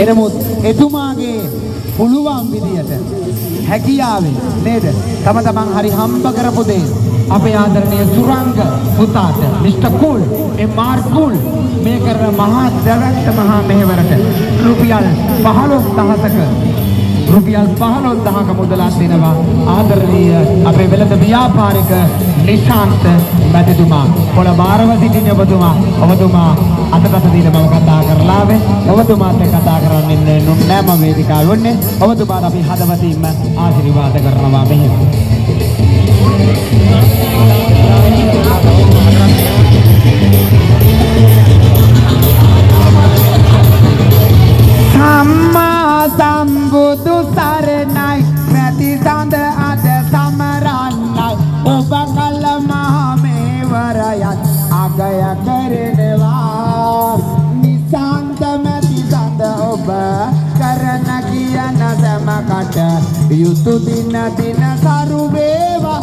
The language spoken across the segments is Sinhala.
එනමුත් එතුමාගේ පුළුවන් විදියට හැකියාවෙන් නේද? තම තමන් හරි හම්බ කරපු දේ අපේ ආදරණීය සුරංග පුතාට මිස්ටර් කූල් එම්.ආර්. කූල් මේ කරන මහා දැවැන්ත මහා මෙහෙවරට රුපියල් 15000ක රුපියල් 15000ක මුදලක් දෙනවා ආදරණීය අපේ වෙළඳ ව්‍යාපාරික නිශාන්ත මැතිතුමා. කොළඹාරව සිටින ඔබතුමා අතපස දින මම කතා කරලාවේ ඔබතුමාත් කතා කරන්නේ නෑ මම වේදිකාවේ වුණේ. ඔබතුමාට අපි හදවතින්ම ආශිර්වාද කරනවා මෙහෙම. සම්මා සම්බුදු සරණයි මැති සඳ අද සමරන්නයි ඔබ කල මහා මේවරයන් අගය කරනවා නිසංත මැති සඳ ඔබ කරන කියන සමකට යුතු දින දින සරු වේවා.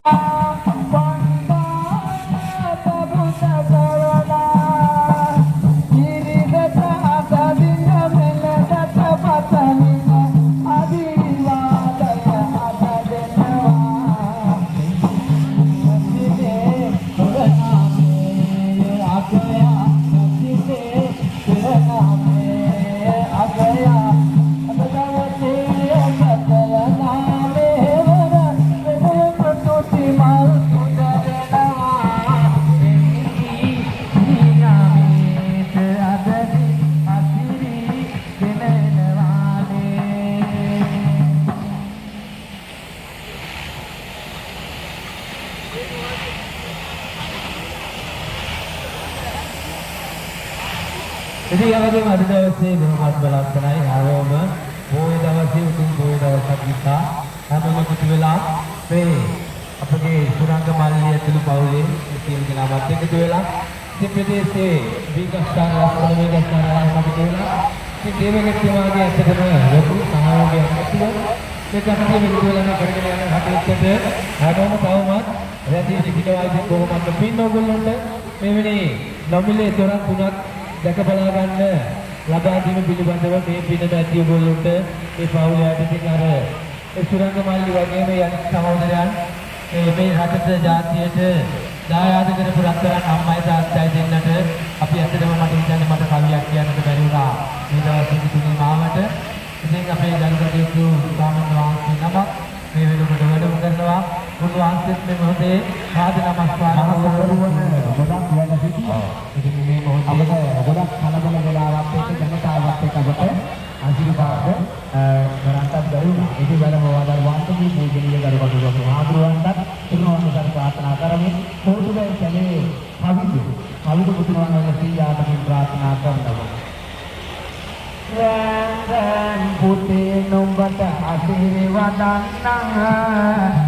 ඉතින් අවදීම අද දවසේ බොහොමත් බලස්සනයි ආරෝම පොය දවසේ උතුම් පොය දවසක් නිසා හැමෝම කුටි වෙලා මේ අපගේ සුරංග මල්ලිය ඇතුළු පවුලේ සියලු දෙනාත් එකතු වෙලා ඉතින් ප්‍රදේශයේ විගස්ථාන රස්තන විගස්ථාන ආරම්භ කළා. ඉතින් දේවගත්තුමාගේ ඇත්තටම ලොකු සහයෝගයක් ඇතිව මේ කටයුතු විදුලන කරගෙන යන කටයුත්තට හැමෝම තවමත් රැඳී සිටිනවා. ඉතින් කොහොමද පින් ඔයගොල්ලන්ට මෙවැනි නොමිලේ තොරක් තුනක් දැක බලා ගන්න ලබා දීම පිළිබඳව මේ පිනට ඇති ඔයගොල්ලන්ට ඒ පවුලට ඉතින් අර ඒ සුරංග මල්ලි වගේම යන සහෝදරයන් මේ රටට ජාතියට දායාද කරපු රත්තරන් අම්මයි තාත්තයි දෙන්නට අපි ඇත්තටම මට හිතන්නේ මට කවියක් කියන්නට බැරි වුණා මේ දවස් තුනේ මාවට. ඉතින් අපේ ජනගතයතු සාමණේර වහන්සේ නමක් මේ වෙනකොට වැඩම කරනවා. උන්වහන්සේත් මේ මොහොතේ සාද නමස්කාර කරනවා. ගොඩක් වැඩ සිටිනවා. ඉතින් මේ මොහොතේ ගොඩක් කලබල වෙලාවක් එක්ක ජනතාවත් එක්ක අපට ආශිර්වාද කරන්ටත් දරුණා. ඉතින් වැඩම වදාළ වාන්තී පූජනීය දරුවෝ මහතුරුවන්ට තුන්වන්සට ප්‍රාර්ථනා කරමි. පොදුවේ කලේ කවිද පුතුණවන්ගේ සීයාටකින් ප්‍රාර්ථනා කරනවා. රන් පුතේ නුඹට ආශිර්වාද දන්නා